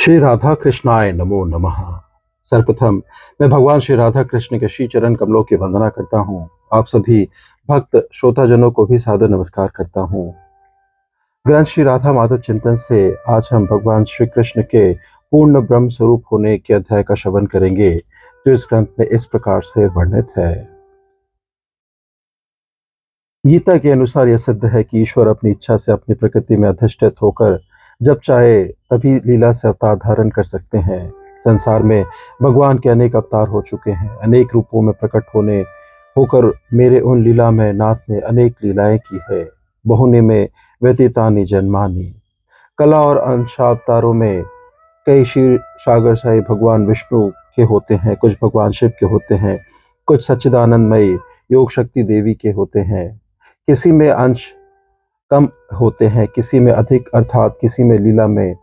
श्री राधा कृष्णाय नमो नमः। सर्वप्रथम मैं भगवान श्री राधा कृष्ण के श्री चरण कमलों की वंदना करता हूँ। आप सभी भक्त श्रोताजनों को भी सादर नमस्कार करता हूँ। ग्रंथ श्री राधा माधव चिंतन से आज हम भगवान श्री कृष्ण के पूर्ण ब्रह्म स्वरूप होने के अध्याय का श्रवण करेंगे, जो इस ग्रंथ में इस प्रकार से वर्णित है। गीता के अनुसार यह सिद्ध है कि ईश्वर अपनी इच्छा से अपनी प्रकृति में अधिष्ठित होकर जब चाहे तभी लीला से अवतार धारण कर सकते हैं। संसार में भगवान के अनेक अवतार हो चुके हैं। अनेक रूपों में प्रकट होकर मेरे उन लीला में नाथ ने अनेक लीलाएं की है। बहुने में व्यतीतानि जन्मानि। कला और अंशावतारों में कई क्षीर सागर शाही भगवान विष्णु के होते हैं, कुछ भगवान शिव के होते हैं, कुछ सच्चिदानंदमयी योग शक्ति देवी के होते हैं। किसी में अंश कम होते हैं, किसी में अधिक, अर्थात किसी में लीला में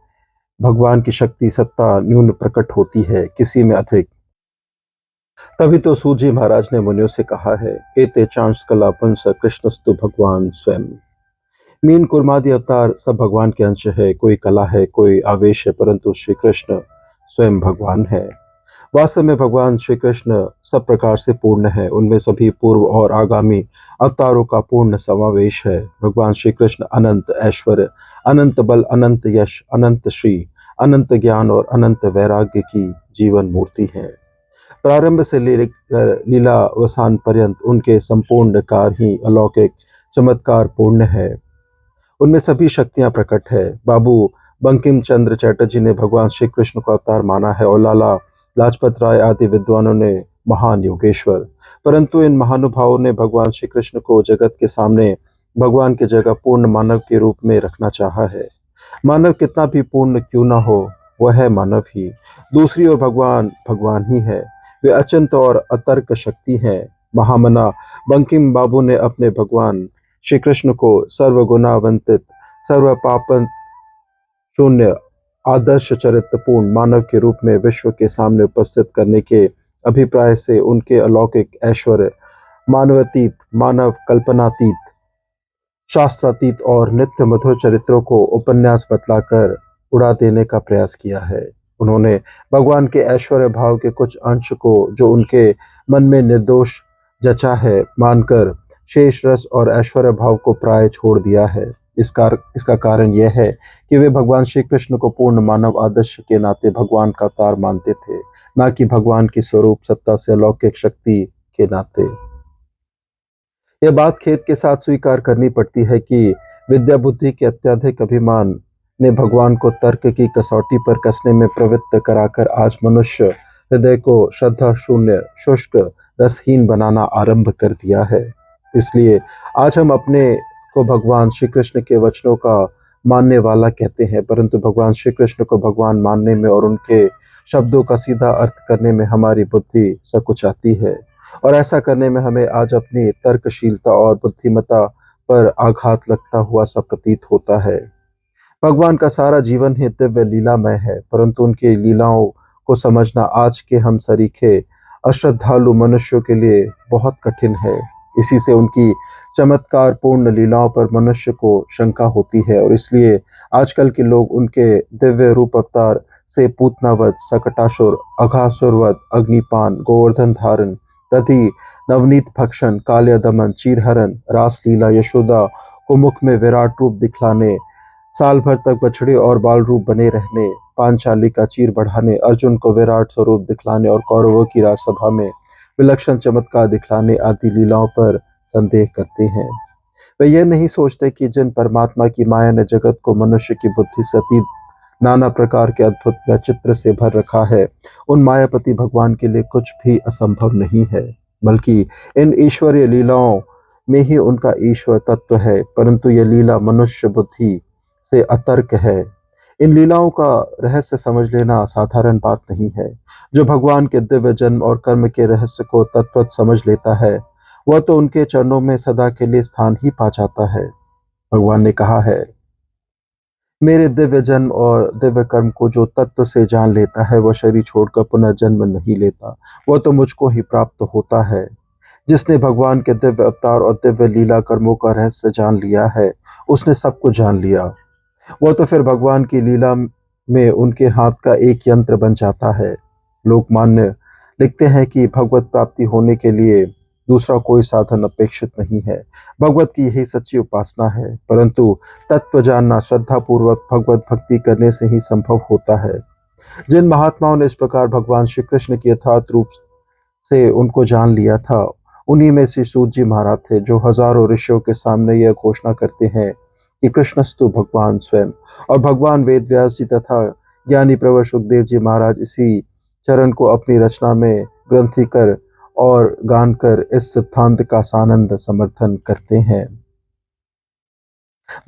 भगवान की शक्ति सत्ता न्यून प्रकट होती है, किसी में अधिक। तभी तो सूत जी महाराज ने मुनियों से कहा है, एते चांस कला पुंस कृष्णस्तु भगवान स्वयं। मीन कुर्मादि अवतार सब भगवान के अंश है। कोई कला है, कोई आवेश है, परंतु श्री कृष्ण स्वयं भगवान है। वास्तव में भगवान श्री कृष्ण सब प्रकार से पूर्ण है। उनमें सभी पूर्व और आगामी अवतारों का पूर्ण समावेश है। भगवान श्री कृष्ण अनंत ऐश्वर्य, अनंत बल, अनंत यश, अनंत श्री, अनंत ज्ञान और अनंत वैराग्य की जीवन मूर्ति है। प्रारंभ से लेकर लीलावसान पर्यंत उनके संपूर्ण कार्य ही अलौकिक चमत्कार पूर्ण है। उनमें सभी शक्तियां प्रकट है। बाबू बंकिम चंद्र चटर्जी ने भगवान श्री कृष्ण को अवतार माना है और लाला लाजपत राय आदि विद्वानों ने महान योगेश्वर। परंतु इन महानुभावों ने भगवान श्री कृष्ण को जगत के सामने भगवान की जगह पूर्ण मानव के रूप में रखना चाहा है। मानव कितना भी पूर्ण क्यों ना हो, वह है मानव ही। दूसरी ओर भगवान भगवान ही है। वे अचिंत और अतर्क शक्ति हैं। महामना बंकिम बाबू ने अपने भगवान श्री कृष्ण को सर्वगुणावंतित, सर्व पापन शून्य, आदर्श चरित्रपूर्ण मानव के रूप में विश्व के सामने उपस्थित करने के अभिप्राय से उनके अलौकिक ऐश्वर्य, मानवातीत, मानव कल्पनातीत, शास्त्रातीत और नित्य मधुर चरित्रों को उपन्यास बतलाकर उड़ा देने का प्रयास किया है। उन्होंने भगवान के ऐश्वर्य भाव के कुछ अंश को जो उनके मन में निर्दोष जचा है मानकर शेष रस और ऐश्वर्य भाव को प्राय छोड़ दिया है। इसका कारण यह है कि वे भगवान श्री कृष्ण को पूर्ण मानव आदर्श के नाते भगवान का अवतार मानते थे, ना कि भगवान की स्वरूप सत्ता से अलौकिक शक्ति के नाते। यह बात खेद के साथ स्वीकार करनी पड़ती है कि विद्या बुद्धि के अत्यधिक अभिमान ने भगवान को तर्क की कसौटी पर कसने में प्रवृत्त कराकर आज मनुष्य हृदय को श्रद्धा शून्य, शुष्क, रसहीन बनाना आरंभ कर दिया है। इसलिए आज हम अपने को भगवान श्री कृष्ण के वचनों का मानने वाला कहते हैं, परंतु भगवान श्री कृष्ण को भगवान मानने में और उनके शब्दों का सीधा अर्थ करने में हमारी बुद्धि सकुचाती है। और ऐसा करने में हमें आज अपनी तर्कशीलता और बुद्धिमत्ता पर आघात लगता हुआ सा प्रतीत होता है। भगवान का सारा जीवन ही दिव्य लीलामय है, परंतु उनकी लीलाओं को समझना आज के हम सरीखे अश्रद्धालु मनुष्यों के लिए बहुत कठिन है। इसी से उनकी चमत्कार पूर्ण लीलाओं पर मनुष्य को शंका होती है और इसलिए आजकल के लोग उनके दिव्य रूप अवतार से पूतनावत, सकटासुर, अघासुरवत, अग्निपान, गोवर्धन धारण, तथी नवनीत भक्षण, काल्या दमन, चीरहरण, रासलीला, यशोदा को मुख में विराट रूप दिखलाने, साल भर तक बछड़े और बाल रूप बने रहने, पांचाली का चीर बढ़ाने, अर्जुन को विराट स्वरूप दिखलाने और कौरवों की राजसभा में विलक्षण चमत्कार दिखलाने आदि लीलाओं पर संदेह करते हैं। वे यह नहीं सोचते कि जिन परमात्मा की माया ने जगत को मनुष्य की बुद्धि से अतीत नाना प्रकार के अद्भुत वैचित्र से भर रखा है, उन मायापति भगवान के लिए कुछ भी असंभव नहीं है, बल्कि इन ईश्वरीय लीलाओं में ही उनका ईश्वर तत्व है। परंतु यह लीला मनुष्य बुद्धि से अतर्क है। इन लीलाओं का रहस्य समझ लेना साधारण बात नहीं है। जो भगवान के दिव्य जन्म और कर्म के रहस्य को तत्वत समझ लेता है, वह तो उनके चरणों में सदा के लिए स्थान ही पा जाता है। भगवान ने कहा है, मेरे दिव्य जन्म और दिव्य कर्म को जो तत्व से जान लेता है, वह शरीर छोड़कर पुनः जन्म नहीं लेता, वह तो मुझको ही प्राप्त होता है। जिसने भगवान के दिव्य अवतार और दिव्य लीला कर्मों का रहस्य जान लिया है, उसने सब कुछ जान लिया। वह तो फिर भगवान की लीला में उनके हाथ का एक यंत्र बन जाता है। लोकमान्य लिखते हैं कि भगवत प्राप्ति होने के लिए दूसरा कोई साधन अपेक्षित नहीं है। भगवत की यही सच्ची उपासना है, परंतु तत्व जानना श्रद्धापूर्वक भगवत भक्ति करने से ही संभव होता है। जिन महात्माओं ने इस प्रकार भगवान श्री कृष्ण की यथार्थ रूप से उनको जान लिया था, उन्हीं में श्री सूत जी महाराज थे, जो हजारों ऋषियों के सामने यह घोषणा करते हैं कि कृष्णस्तु भगवान स्वयं। और भगवान वेद व्यास जी तथा ज्ञानी प्रवर सुखदेव जी महाराज इसी चरण को अपनी रचना में ग्रंथि कर और गान कर इस सिद्धांत का सानंद समर्थन करते हैं।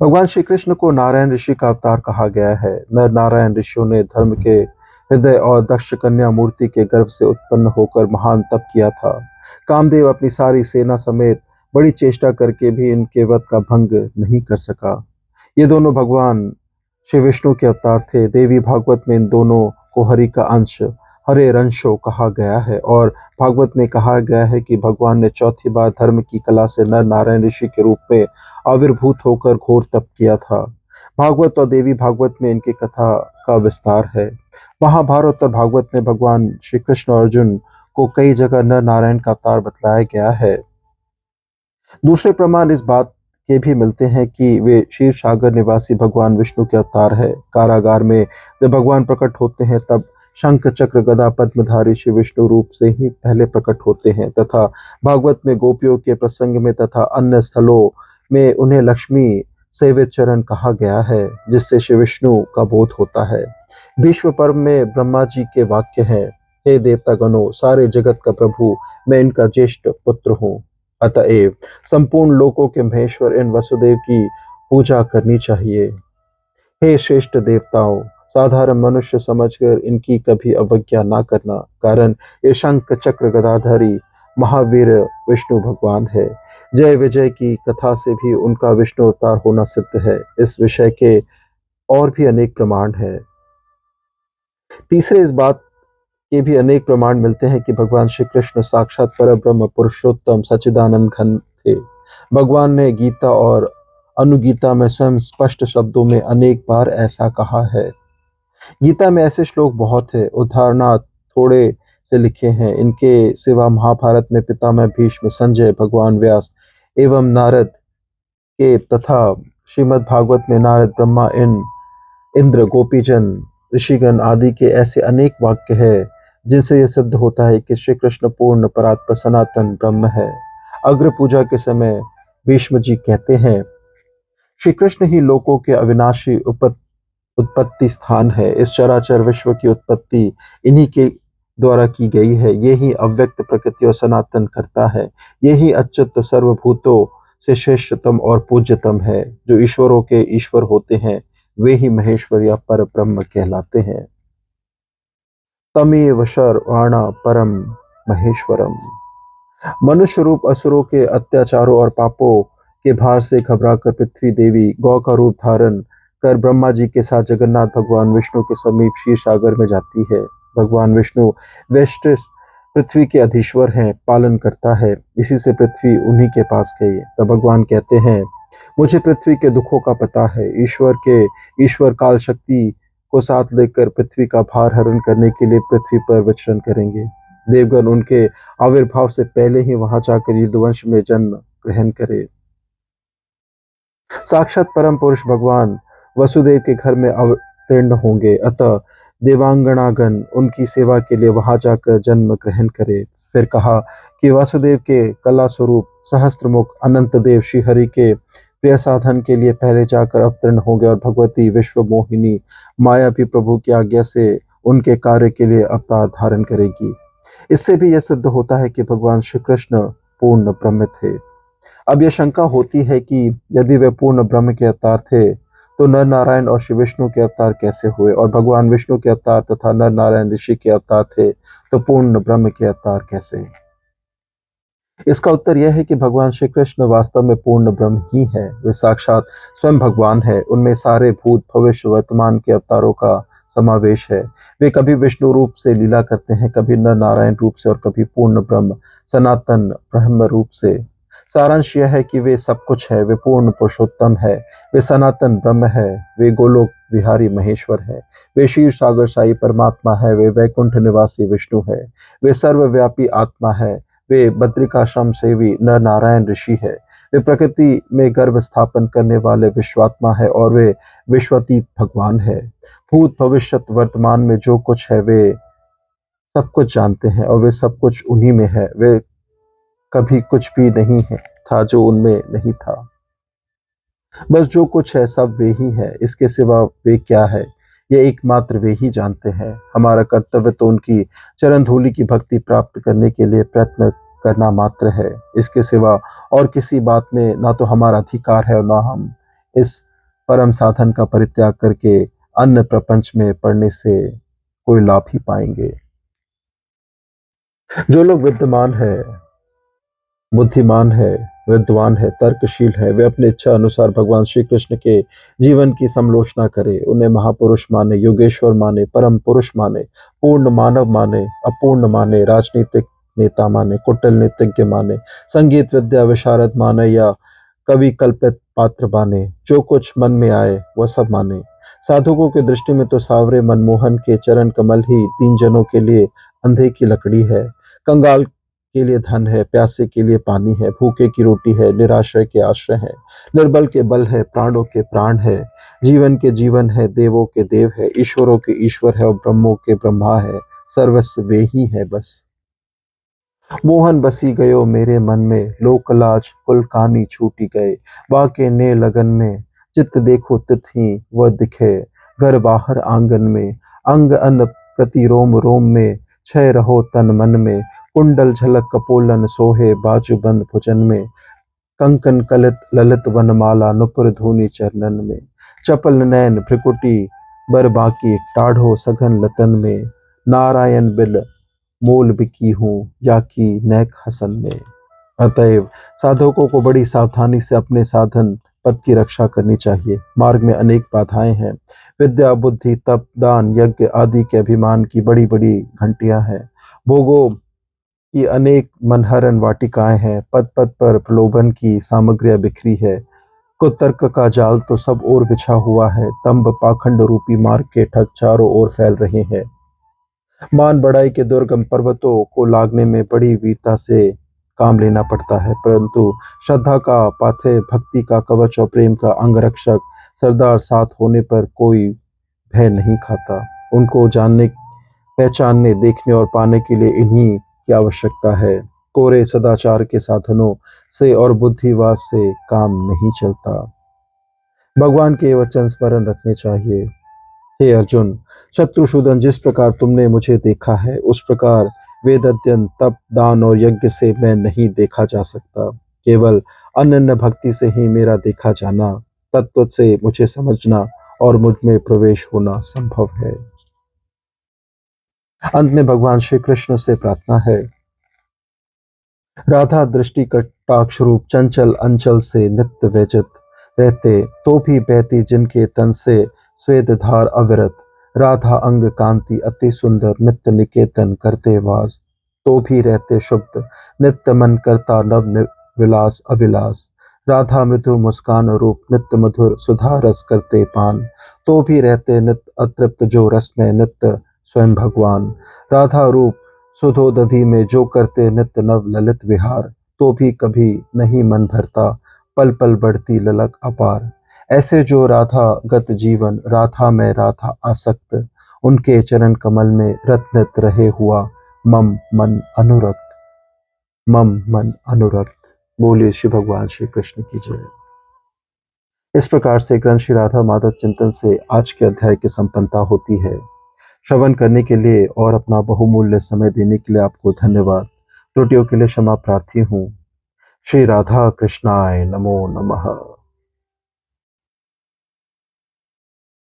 भगवान श्री कृष्ण को नारायण ऋषि का अवतार कहा गया है। नर नारायण ऋषियों ने धर्म के हृदय और दक्ष कन्या मूर्ति के गर्भ से उत्पन्न होकर महान तप किया था। कामदेव अपनी सारी सेना समेत बड़ी चेष्टा करके भी इनके वध का भंग नहीं कर सका। ये दोनों भगवान श्री विष्णु के अवतार थे। देवी भागवत में इन दोनों को हरि का अंश हरे रंशो कहा गया है और भागवत में कहा गया है कि भगवान ने चौथी बार धर्म की कला से नर नारायण ऋषि के रूप में आविर्भूत होकर घोर तप किया था। भागवत और देवी भागवत में इनकी कथा का विस्तार है। महाभारत और भागवत में भगवान श्री कृष्ण और अर्जुन को कई जगह नर नारायण का अवतार बतलाया गया है। दूसरे प्रमाण इस बात के भी मिलते हैं कि वे क्षीर सागर निवासी भगवान विष्णु के अवतार है। कारागार में जब भगवान प्रकट होते हैं तब शंख चक्र गदा पद्मधारी श्री विष्णु रूप से ही पहले प्रकट होते हैं तथा भागवत में गोपियों के प्रसंग में तथा अन्य स्थलों में उन्हें लक्ष्मी सेवित चरण कहा गया है, जिससे श्री विष्णु का बोध होता है। विश्व पर्व में ब्रह्मा जी के वाक्य हैं, हे देवतागणों, सारे जगत का प्रभु मैं इनका ज्येष्ठ पुत्र हूँ, अतएव संपूर्ण लोकों के महेश्वर इन वसुदेव की पूजा करनी चाहिए। हे श्रेष्ठ देवताओं, साधारण मनुष्य समझकर इनकी कभी अवज्ञा ना करना, कारण ये शंख चक्र गदाधारी महावीर विष्णु भगवान है। जय विजय की कथा से भी उनका विष्णु अवतार होना सिद्ध है। इस विषय के और भी अनेक प्रमाण हैं। तीसरे इस बात के भी अनेक प्रमाण मिलते हैं कि भगवान श्री कृष्ण साक्षात परब्रह्म पुरुषोत्तम सच्चिदानंद घन थे। भगवान ने गीता और अनुगीता में स्वयं स्पष्ट शब्दों में अनेक बार ऐसा कहा है। गीता में ऐसे श्लोक बहुत है, उदाहरणार्थ थोड़े से लिखे हैं। इनके सिवा महाभारत में पितामह भीष्म, संजय, भगवान व्यास एवं नारद के तथा श्रीमद् भागवत में नारद, ब्रह्मा, इंद्र, गोपीजन, ऋषिगण आदि के ऐसे अनेक वाक्य हैं जिनसे यह सिद्ध होता है कि श्री कृष्ण पूर्ण परात्पर सनातन ब्रह्म है। अग्र पूजा के समय भीष्म जी कहते हैं, श्री कृष्ण ही लोकों के अविनाशी उत्पत्ति स्थान है। इस चराचर विश्व की उत्पत्ति इन्हीं के द्वारा की गई है। ये ही अव्यक्त प्रकृति और सनातन करता है। ये ही अच्युत सर्वभूतों से श्रेष्ठतम और पूज्यतम है। जो ईश्वरों के ईश्वर होते हैं वे ही महेश्वर या पर ब्रह्म कहलाते हैं। तमेव शर्वाणा परम महेश्वरम। मनुष्य रूप असुरों के अत्याचारों और पापों के भार से घबराकर पृथ्वी देवी गौ का रूप धारण कर ब्रह्मा जी के साथ जगन्नाथ भगवान विष्णु के समीप क्षीर सागर में जाती है। भगवान विष्णु वेष्ट पृथ्वी के अधीश्वर हैं, पालन करता है। इसी से पृथ्वी उन्हीं के पास गई। तब भगवान कहते हैं, मुझे पृथ्वी के दुखों का पता है। ईश्वर काल शक्ति को साथ लेकर पृथ्वी का भार हरण करने के लिए पृथ्वी पर विचरण करेंगे। देवगण उनके आविर्भाव से पहले ही वहां जाकर यदुवंश में जन्म ग्रहण करे। साक्षात परम पुरुष भगवान वसुदेव के घर में अवतीर्ण होंगे, अतः देवांगनागण उनकी सेवा के लिए वहां जाकर जन्म ग्रहण करे। फिर कहा कि वासुदेव के कला स्वरूप सहस्त्रमुख अनंत देव श्री हरि के प्रिय साधन के लिए पहले जाकर अवतीर्ण होंगे और भगवती विश्व मोहिनी माया भी प्रभु की आज्ञा से उनके कार्य के लिए अवतार धारण करेगी। इससे भी यह सिद्ध होता है कि भगवान श्री कृष्ण पूर्ण ब्रह्म थे। अब यह शंका होती है कि यदि वे पूर्ण ब्रह्म के अवतार थे तो नर नारायण और श्री विष्णु के अवतार कैसे हुए, और भगवान विष्णु के अवतार तथा नर नारायण ऋषि के अवतार थे तो पूर्ण ब्रह्म के अवतार कैसे? इसका उत्तर यह है कि भगवान श्री कृष्ण वास्तव में पूर्ण ब्रह्म ही है। वे साक्षात स्वयं भगवान है। उनमें सारे भूत भविष्य वर्तमान के अवतारों का समावेश है। वे कभी विष्णु रूप से लीला करते हैं, कभी नर नारायण रूप से और कभी पूर्ण ब्रह्म सनातन ब्रह्म रूप से। सारांश यह है कि वे सब कुछ है, वे पूर्ण पुरुषोत्तम है, वे सनातन ब्रह्म है, वे गोलोक विहारी महेश्वर है, वे क्षीर सागर साई परमात्मा है, वे वैकुंठ निवासी विष्णु है, वे सर्वव्यापी आत्मा है, वे बद्रिकाश्रम सेवी नर नारायण ऋषि है, वे प्रकृति में गर्भ स्थापन करने वाले विश्वात्मा है और वे विश्वातीत भगवान है। भूत भविष्यत वर्तमान में जो कुछ है वे सब कुछ जानते हैं और वे सब कुछ उन्हीं में है। वे कभी कुछ भी नहीं है था जो उनमें नहीं था। बस जो कुछ है सब वे ही है, इसके सिवा वे क्या है ये एकमात्र वे ही जानते हैं। हमारा कर्तव्य तो उनकी चरण धूलि की भक्ति प्राप्त करने के लिए प्रयत्न करना मात्र है। इसके सिवा और किसी बात में ना तो हमारा अधिकार है और ना हम इस परम साधन का परित्याग करके अन्य प्रपंच में पड़ने से कोई लाभ ही पाएंगे। जो लोग विद्यमान है, बुद्धिमान है, विद्वान है, तर्कशील है, वे अपने इच्छा अनुसार भगवान श्री कृष्ण के जीवन की समालोचना करे, उन्हें महापुरुष माने, योगेश्वर माने, परम पुरुष माने, पूर्ण मानव माने, अपूर्ण माने, राजनीतिक नेता माने, कुटिल नीतिज्ञ माने, संगीत विद्या विशारद माने या कवि कल्पित पात्र माने, जो कुछ मन में आए वह सब माने। साधुकों की दृष्टि में तो सावरे मनमोहन के चरण कमल ही तीन जनों के लिए अंधे की लकड़ी है। कंगाल के लिए धन है, प्यासे के लिए पानी है, भूखे की रोटी है, निराश्रय के आश्रय है, निर्बल के बल है, प्राणों के प्राण है, जीवन के जीवन है, देवों के देव है, ईश्वरों के ईश्वर है और ब्रह्मों के ब्रह्मा है। सर्वस्व वे ही है बस। मोहन बसी गयो मेरे मन में, लोक लाज कुल कानी छूटी गए, बाके ने लगन में, चित्त देखो तिथि वह दिखे, घर बाहर आंगन में, अंग अन्न प्रति रोम रोम में, क्षय रहो तन मन में, कुंडल झलक कपोलन सोहे बाजू बंद भुजन में, कंकन कलित ललित वनमाला नुपुर धूनि चरणन में, चपल नैन भ्रिकुटी बर बाकी टाढ़ो सघन लतन में, नारायण बिल मोल बिकी हूँ या की नैक हसन में। अतएव साधकों को बड़ी सावधानी से अपने साधन पद की रक्षा करनी चाहिए। मार्ग में अनेक बाधाएं हैं। विद्या बुद्धि तप दान यज्ञ आदि के अभिमान की बड़ी बड़ी घंटियां हैं। भोगों की अनेक मनहरन वाटिकाएं हैं। पद पद पर प्रलोभन की सामग्रियां बिखरी है। कुतर्क का जाल तो सब ओर बिछा हुआ है। तंब पाखंड रूपी मार्ग के ठग चारों ओर फैल रहे हैं। मान बढ़ाई के दुर्गम पर्वतों को लागने में बड़ी वीरता से काम लेना पड़ता है, परंतु श्रद्धा का पाथेय, भक्ति का कवच और प्रेम का अंगरक्षक सरदार साथ होने पर कोई भय नहीं खाता। उनको जानने, पहचानने, देखने और पाने के लिए इन्हीं की आवश्यकता है। कोरे सदाचार के साधनों से और बुद्धिवास से काम नहीं चलता। भगवान के वचन स्मरण रखने चाहिए। हे अर्जुन, शत्रुसूदन, जिस प्रकार तुमने मुझे देखा है उस प्रकार वेद अध्ययन तप दान और यज्ञ से मैं नहीं देखा जा सकता। केवल अनन्य भक्ति से ही मेरा देखा जाना, तत्व से मुझे समझना और मुझ में प्रवेश होना संभव है। अंत में भगवान श्री कृष्ण से प्रार्थना है। राधा दृष्टि कटाक्ष रूप चंचल अंचल से नित्य व्यजित रहते, तो भी बहती जिनके तन से स्वेद धार अविरत। राधा अंग कांति अति सुंदर नित्य निकेतन करते वास, तो भी रहते शुद्ध नित्य मन करता नव विलास अविलास। राधा मृदु मुस्कान रूप नित्य मधुर सुधा रस करते पान, तो भी रहते नित्य अतृप्त जो रस में नित्य स्वयं भगवान। राधा रूप सुधोदधि में जो करते नित्य नव ललित विहार, तो भी कभी नहीं मन भरता, पल पल बढ़ती ललक अपार। ऐसे जो राधा गत जीवन, राधा में राधा आसक्त, उनके चरण कमल में रत्नित रहे हुआ मम मन अनुरक्त, मम मन अनुरक्त। बोलिए श्री भगवान श्री कृष्ण की जय। इस प्रकार से ग्रंथ श्री राधा माधव चिंतन से आज के अध्याय की संपन्नता होती है। श्रवण करने के लिए और अपना बहुमूल्य समय देने के लिए आपको धन्यवाद। त्रुटियों के लिए क्षमा प्रार्थी हूँ। श्री राधा कृष्णाय नमो नमः।